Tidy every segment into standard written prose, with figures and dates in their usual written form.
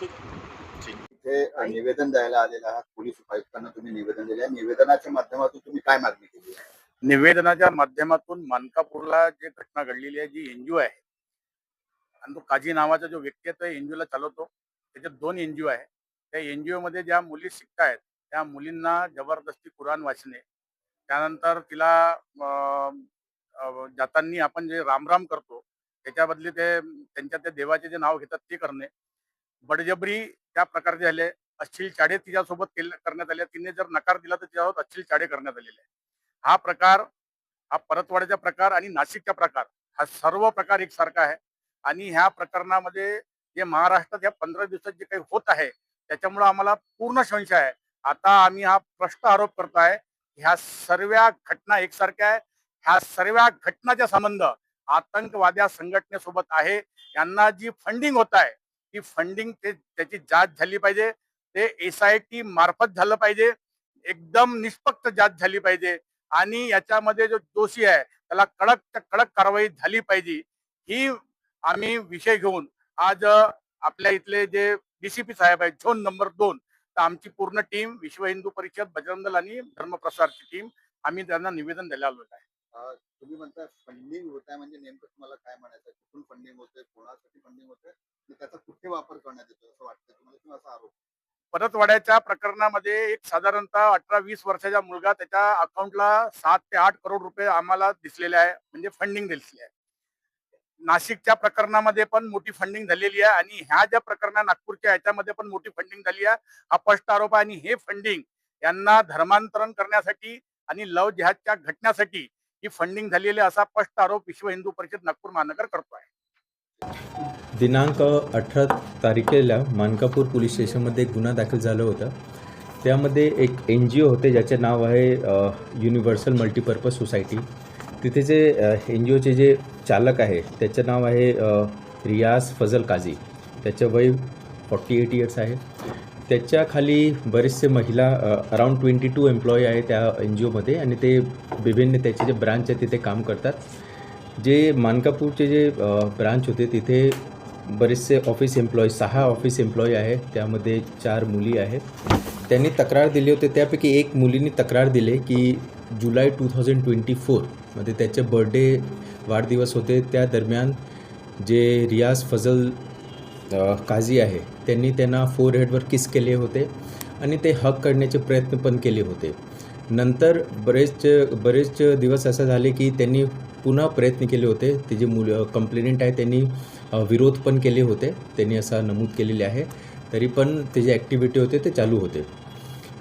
ठीक. इथे निवेदन द्यायला आलेला आहात. पोलीस उपायुक्तांना तुम्ही निवेदन दिले आहे. निवेदनाच्या माध्यमातून तुम्ही काय मागणी केली आहे? निवेदनाच्या माध्यमातून मानकापूरला जे घटना घडलेली आहे, जी एनजीओ आहे आणि तो काझी नावाचा जो व्यक्ती आहे तो एनजीओला चालवतो. त्याच्यात 2 एनजीओ आहे. त्या एनजीओ मध्ये ज्या मुली शिकतायत त्या मुलींना जबरदस्ती कुराण वाचणे, त्यानंतर तिला जाताना आपण जे रामराम करतो त्याच्या बदली ते त्यांच्या त्या देवाचे जे नाव घेतात ते करणे, बळजबरी त्या प्रकारचे झाले. अश्लील चाडे तिच्यासोबत करण्यात आले. तिने जर नकार दिला तर तिच्यासोबत अश्लील चाडे करण्यात आलेले आहे. हा प्रकार, हा परतवाड्याचा प्रकार आणि नाशिकचा प्रकार, हा सर्व प्रकार एकसारखा आहे. आणि ह्या प्रकरणामध्ये जे महाराष्ट्रात या 15 दिवसात जे काही होत आहे त्याच्यामुळे आम्हाला पूर्ण संशय आहे. आता आम्ही हा प्रश्न आरोप करताय, ह्या सर्व घटना एकसारख्या आहे. ह्या सर्व घटनाचा संबंध आतंकवाद्या संघटनेसोबत आहे. यांना जी फंडिंग होत आहे ती फंडिंग त्याची जांच झाली पाहिजे. ते SIT मार्फत झालं पाहिजे. एकदम निष्पक्ष जांच झाली पाहिजे आणि याच्यामध्ये जो दोषी आहे त्याला कडक कडक कारवाई झाली पाहिजे. ही आम्ही विषय घेऊन आज आपल्या इथले जे DCP साहेब आहेत झोन नंबर 2, तर आमची पूर्ण टीम, विश्व हिंदू परिषद, बजरंग दल आणि धर्मप्रसारची टीम, आम्ही त्यांना निवेदन द्यायला आलेलो आहे. तुम्ही म्हणता फंडिंग होत आहे, म्हणजे नेमकं तुम्हाला काय म्हणायचं? कुठून फंडिंग होते, कोणासाठी फंडिंग होते आणि त्याचा कुठे वापर करण्यात येतो असं वाटतं तुम्हाला, किंवा असा आरोप? परतवाड्याच्या प्रकरणामध्ये एक साधारणतः 18-20 वर्षाचा मुलगा, त्याच्या अकाउंटला 7 ते 8 करोड रुपये आम्हाला दिसलेले आहे, म्हणजे फंडिंग दिसली आहे. नाशिकच्या प्रकरणामध्ये पण मोठी फंडिंग झालेली आहे आणि ह्या ज्या प्रकरण नागपूरच्या याच्यामध्ये पण मोठी फंडिंग झाली आहे. हा स्पष्ट आरोप आहे. आणि हे फंडिंग यांना धर्मांतरण करण्यासाठी आणि लव जिहादच्या घटनेसाठी ही फंडिंग झालेली असा स्पष्ट आरोप विश्व हिंदू परिषद नागपूर महानगर करतो आहे. दिनांक 18 तारखेला मानकापूर पोलीस स्टेशनमध्ये एक गुन्हा दाखल झाला होता. त्यामध्ये एक NGO होते ज्याचे नाव आहे युनिव्हर्सल मल्टीपर्पज सोसायटी. तिथे जे NGOचे जे चालक आहे त्याचं नाव आहे रियाज फजल काझी. त्याचं वय 48 इयर्स आहे. त्याच्या खाली बरेचसे महिला, अराउंड 22 एम्प्लॉई आहे त्या NGOमध्ये आणि ते विभिन्न त्याचे जे ब्रांच आहे तिथे काम करतात. जे मानकापूरचे जे ब्रांच होते तिथे बरेचसे ऑफिस एम्प्लॉई, 6 ऑफिस एम्प्लॉई आहे, त्यामध्ये 4 मुली आहेत. त्यांनी तक्रार दिली होती. त्यापैकी एक मुलींनी तक्रार दिली की जुलै 2024 मध्ये त्याचे बर्थडे वाढदिवस होते. त्या दरम्यान जे रियाज फजल काझी आहे त्यांनी त्यांना फोरहेडवर किस केले होते आणि ते हक करण्याचे प्रयत्न पण केले होते. नंतर बरेच दिवस असं झाले की त्यांनी पुन्हा प्रयत्न केले होते. ते जे कंप्लेंट आहे त्यांनी विरोध पण केले होते, त्यांनी असं नमूद केलेले आहे. तरी पण ते जे ॲक्टिव्हिटी होते ते चालू होते.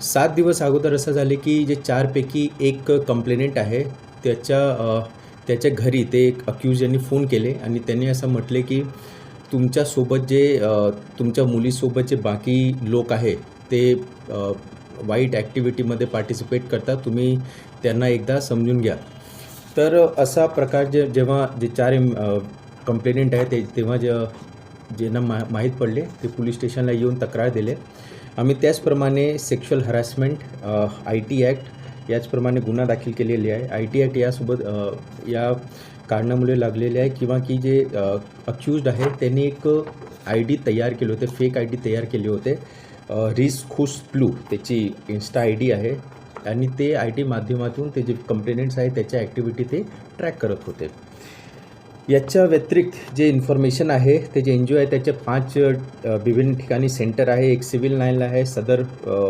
7 दिवस अगोदर असं झाले की जे 4 पैकी एक कंप्लेंट आहे त्याच्या घरी ते एक अक्यूज यांनी फोन केले आणि त्यांनी असं म्हटले की तुमच्यासोबत जे तुमच्या मुलीसोबत जे बाकी लोक आहे ते वाईट ॲक्टिव्हिटीमध्ये पार्टिसिपेट करतात, तुम्ही त्यांना एकदा समजून घ्या. तर असा प्रकार जेव्हा जे 4 कंप्लेंट आहे तेव्हा ज्यांना माहीत पडले ते पोलीस स्टेशनला येऊन तक्रार दिले. आम्ही त्याचप्रमाणे सेक्शुअल हॅरासमेंट IT ॲक्ट याचप्रमाणे गुन्हा दाखल केलेले आहे. IT ॲक्ट यासोबत या कारणामुळे लागलेले आहे किंवा की जे अक्यूज्ड आहे त्यांनी एक ID तयार केले होते, फेक ID तयार केले होते. रिस खुश प्लू त्याची इन्स्टा ID आहे आणि ते ID माध्यमातून ते जे कंप्लेंट्स आहे त्याच्या ॲक्टिव्हिटी ते ट्रॅक करत होते. याच्या व्यतिरिक्त जे इन्फॉर्मेशन आहे ते जे NGO आहे त्याचे 5 विभिन्न ठिकाणी सेंटर आहे. एक सिव्हिल लाईनला आहे, सदर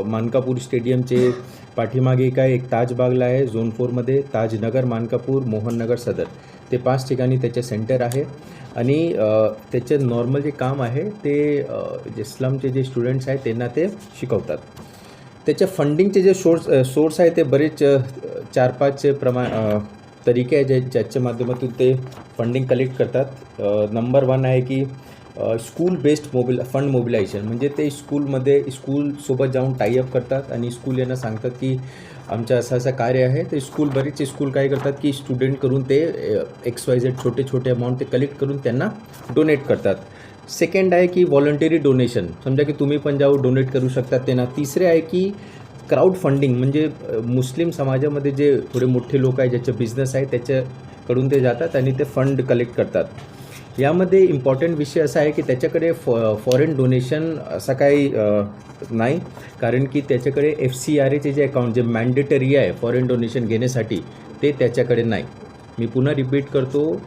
मानकापूर स्टेडियमचे पाठीमागे एक आहे, एक ताजबागला आहे झोन 4मध्ये, ताजनगर मानकापूर, मोहननगर सदर, ते 5 ठिकाणी त्याचे सेंटर आहे. आणि त्याचे नॉर्मल जे काम आहे ते जे स्लमचे जे स्टुडंट्स आहेत त्यांना ते शिकवतात. त्याच्या फंडिंगचे जे सोर्स आहे ते बरेच 4-5 तरीके आहे ज्याच्या माध्यमातून ते फंडिंग कलेक्ट करतात. नंबर 1 आहे की स्कूल बेस्ड फंड मोबिलायझेशन, म्हणजे ते स्कूलसोबत जाऊन टाईअप करतात आणि स्कूल यांना सांगतात की आमचं असं कार्य आहे. ते बरेचसे स्कूल काय करतात की स्टुडंट करून ते XYZ छोटे अमाऊंट ते कलेक्ट करून त्यांना डोनेट करतात. सेकंड आहे की व्हॉलंटरी डोनेशन, समजा की तुम्ही पण जाऊ डोनेट करू शकतात त्यांना. तिसरे आहे की क्राऊड फंडिंग, म्हणजे मुस्लिम समाजामध्ये जे थोडे मोठे लोक आहेत ज्याचे बिझनेस आहे त्याच्याकडून ते जातात आणि ते फंड कलेक्ट करतात. यामध्ये इम्पॉर्टंट विषय असा आहे की त्याच्याकडे फॉरेन डोनेशन असा काही नाही, कारण की त्याच्याकडे FCRAचे जे अकाउंट जे मॅन्डेटरी आहे फॉरेन डोनेशन घेण्यासाठी ते त्याच्याकडे नाही. मी पुन्हा रिपीट करतो,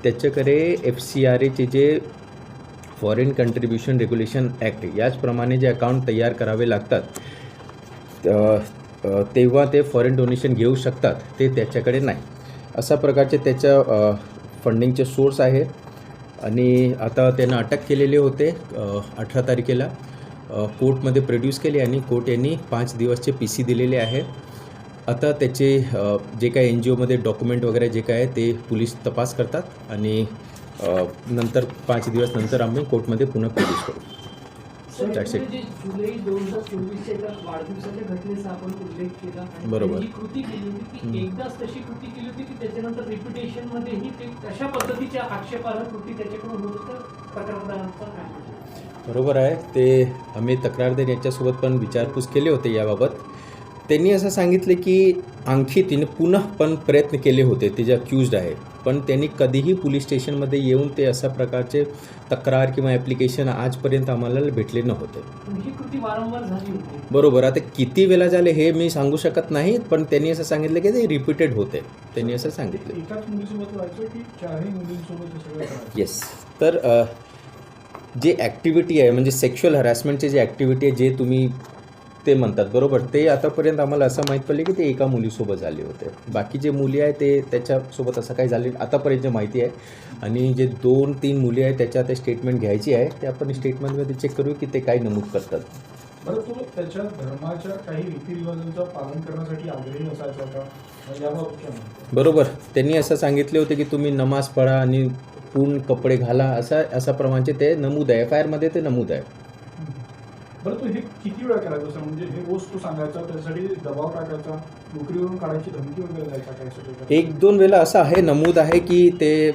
त्याच्याकडे FCRAचे जे फॉरेन कंट्रीब्युशन रेग्युलेशन ॲक्ट याचप्रमाणे जे अकाउंट तयार करावे लागतात तेव्हा ते फॉरेन डोनेशन घेऊ शकतात, ते त्याच्याकडे नाही. अशा प्रकारचे त्याच्या फंडिंगचे सोर्स आहे. आणि आता त्यांना अटक केलेले होते 18 तारखेला, कोर्टमध्ये प्रोड्यूस केले आणि कोर्ट यांनी 5 दिवसचे PC दिलेले आहे. आता त्याचे जे काही NGOमध्ये डॉक्युमेंट वगैरे जे काय आहे ते पोलीस तपास करतात आणि नंतर 5 दिवस नंतर आम्ही कोर्टमध्ये पुन्हा प्रोड्यूस करू. That's it. जे जुलै 2024 एका वाढदिवसाच्या घटनेचा आपण उल्लेख केला आणि बरोबर. ही कृती केली होती की एकदाच तशी कृती केली होती की त्याच्यानंतर रिपिटेशन मध्येही ते तशा पद्धतीच्या आक्षेपार्ह कृती त्याच्याकडून होत होतं. तक्रारदारांचा काय? बरोबर आहे. ते आम्ही तक्रारदार यांच्यासोबत पण विचारपूस केले होते याबाबत. त्यांनी असं सांगितले की आणखी तिने पुन्हा पण प्रयत्न केले होते, ते जे अक्यूज्ड आहे, पण त्यांनी कधीही पोलीस स्टेशनमध्ये येऊन ते अशा प्रकारचे तक्रार किंवा ॲप्लिकेशन आजपर्यंत आम्हाला भेटले नव्हते. ही कृती वारंवार झाली होती. बरोबर. आता किती वेळा झाले हे मी सांगू शकत नाही, पण त्यांनी असं सांगितलं की ते रिपीटेड होते. त्यांनी असं सांगितलं. एकाच मुलीसोबत व्हायचं की चारही मुलींसोबत हे सगळं करायचं? येस. तर जे ॲक्टिव्हिटी आहे म्हणजे सेक्शुअल हॅरॅसमेंटचे जे ॲक्टिव्हिटी आहे जे तुम्ही ते म्हणतात, बरोबर, ते आतापर्यंत आम्हाला असं माहीत पडले की ते एका मुलीसोबत झाले होते. बाकी जे मुली आहे ते त्याच्यासोबत असं काही झाले आतापर्यंत जे माहिती आहे. आणि जे 2-3 मुली आहेत त्याच्या ते स्टेटमेंट घ्यायची आहे, ते आपण स्टेटमेंटमध्ये चेक करू की ते काय नमूद करतात. बरं, तो त्याच्या धर्माच्या काही रीतिरिवाजांचं पालन करण्यासाठी आग्रही असायचा का याबाबत काय म्हणतो? बरोबर. त्यांनी असं सांगितले होते की तुम्ही नमाज पढा आणि पूर्ण कपडे घाला, असा प्रमाणचे ते नमूद आहे, FIR मध्ये ते नमूद आहे. बरं, तो हे किती वेळा करायचं असं, म्हणजे हे रोज तो सांगायचा, त्यासाठी दबाव टाकायचा, नोकरीवरून काढायची धमकी वगैरे द्यायचा काय सगळं? 1-2 वेळा असं आहे नमूद आहे की ते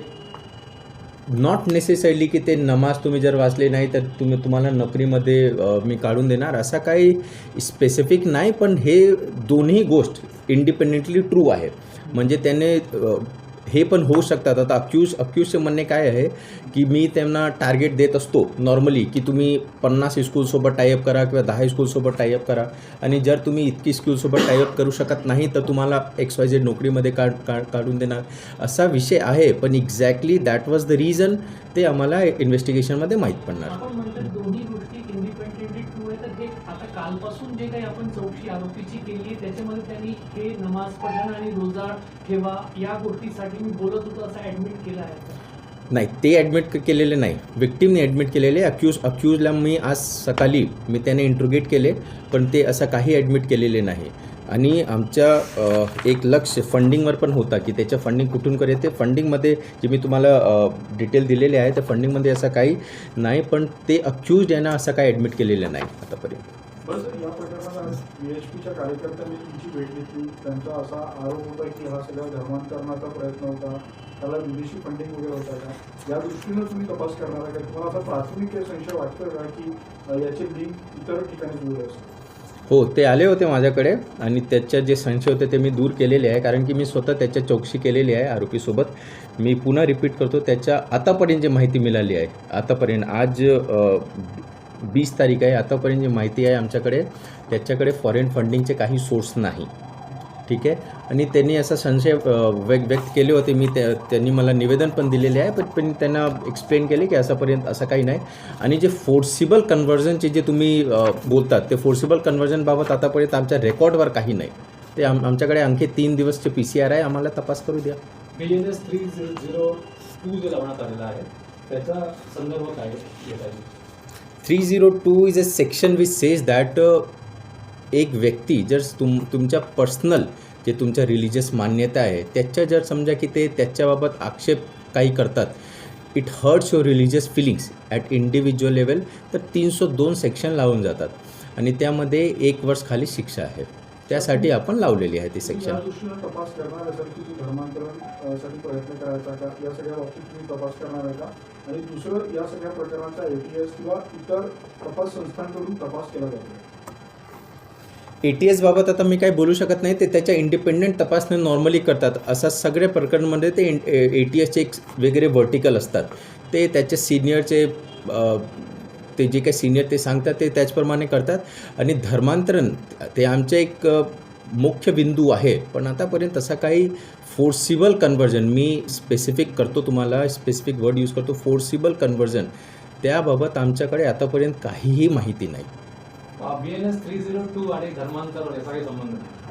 नॉट नेसेसरीली की ते नमाज तुम्ही जर वाचले नाही तर तुम्हाला नोकरीमध्ये मी काढून देणार, असा काही स्पेसिफिक नाही. पण हे दोन्ही गोष्ट इंडिपेंडेंटली ट्रू आहे. म्हणजे त्याने हे पण होऊ शकतात. आता अक्यूजचे म्हणणे काय आहे की मी त्यांना टार्गेट देत असतो नॉर्मली की तुम्ही 50 स्कूलसोबत टायअप करा किंवा 10 स्कूलसोबत टायअप करा, आणि जर तुम्ही इतकी स्कूलसोबत टायअप करू शकत नाही तर तुम्हाला XYZ नोकरीमध्ये काढून देणार, असा विषय आहे. पण exactly that was the reason, ते आम्हाला इन्व्हेस्टिगेशनमध्ये माहीत पडणार. आपण म्हणतात दोन्ही गोष्टी इंडिपेंडेंटली ट्रू आहे. तर हे आता कालपासून जे काही आपण चौकशी आरोपीची केली आहे त्याच्यामध्ये त्यांनी हे नमाज पठण आणि रोजा ठेवा या गोष्टीसाठी मी बोलत होतो असं ॲडमिट केलं आहे? नाही, ते ॲडमिट केलेले नाही, विक्टीमने ॲडमिट केलेले. अक्यूजला मी आज सकाळी त्याने इंट्रोगेट केले, पण ते असं काही ॲडमिट केलेले नाही. आणि आमच्या एक लक्ष फंडिंगवर पण होता की त्याच्या फंडिंग कुठून करे. ते फंडिंगमध्ये जे मी तुम्हाला डिटेल दिलेले आहे त्या फंडिंगमध्ये असं काही नाही, पण ते अक्यूज्ड यांना असं काही ॲडमिट केलेलं नाही आतापर्यंत. बरं सर, या प्रकरणात VHPच्या कार्यकर्त्यांनी तुमची भेट घेतली, त्यांचा असा आरोप होता की हा सगळा धर्मांतरणाचा प्रयत्न होता, त्याला विदेशी फंडिंग वगैरे होता का, या दृष्टीनं तुम्ही तपास करणार आहे का? तुम्हाला असा प्राथमिक संशय वाटतो का की याचे लिंक इतर ठिकाणी जुळले असतात? हो, ते आले होते माझ्याकडे आणि त्याच्या जे संशय होते ते मी दूर केलेले आहे, कारण की मी स्वतः त्याच्या चौकशी केलेली आहे आरोपीसोबत. मी पुन्हा रिपीट करतो, त्याच्या आतापर्यंत जी माहिती मिळाली आहे, आतापर्यंत आज 20 तारीख आहे, आतापर्यंत जी माहिती आहे आमच्याकडे, त्याच्याकडे फॉरेन फंडिंगचे काही सोर्स नाही. ठीक आहे. आणि त्यांनी असा संशय व्यक्त केले होते. त्यांनी मला निवेदन पण दिलेले आहे, पण त्यांना एक्सप्लेन केले की असापर्यंत असं काही नाही. आणि जे फोर्सिबल कन्व्हर्जनचे जे तुम्ही बोलतात, ते फोर्सिबल कन्व्हर्जनबाबत आतापर्यंत आमच्या रेकॉर्डवर काही नाही. ते आमच्याकडे आणखी 3 दिवसचे PCR आहे, आम्हाला तपास करू द्या. BNS 302 जे लावण्यात आलेला आहे त्याचा संदर्भ काय येत आहे? 302 is a section which says that एक व्यक्ती जर तुमच्या पर्सनल जे तुमच्या रिलिजियस मान्यता आहे त्याच्या जर समजा की ते त्याच्याबाबत आक्षेप काही करतात, it hurts your religious feelings at individual level, तर 302 सेक्शन लावून जातात आणि त्यामध्ये 1 वर्ष खाली शिक्षा आहे. त्यासाठी आपण लावलेली आहे ती सेक्शन. या दृष्टीनं तपास करणार असेल की धर्मांतरण साठी प्रयत्न करायचा का, या सगळ्या बाबतीत तुम्ही तपास करणार आहे का? आणि दुसरं, या सगळ्या प्रकरणाचा ATS किंवा इतर तपास संस्थांकडून तपास केला जातो? ATS बाबत आता मी काही बोलू शकत नाही. ते त्याच्या इंडिपेंडंट तपासणी नॉर्मली करतात. असा सगळ्या प्रकरणामध्ये ते ATSचे एक वगैरे व्हर्टिकल असतात. ते त्याचे सिनियरचे ते जे काही सिनियर ते सांगतात ते त्याचप्रमाणे करतात. आणि धर्मांतरण ते आमचे एक मुख्य बिंदू आहे. पण आतापर्यंत तसा काही फोर्सिबल कन्व्हर्जन, मी स्पेसिफिक करतो, तुम्हाला स्पेसिफिक वर्ड यूज करतो, फोर्सिबल कन्व्हर्जन, त्याबाबत आमच्याकडे आतापर्यंत काहीही माहिती नाही. BNS 302 आणि धर्मांतरण याचा काही संबंध नाही.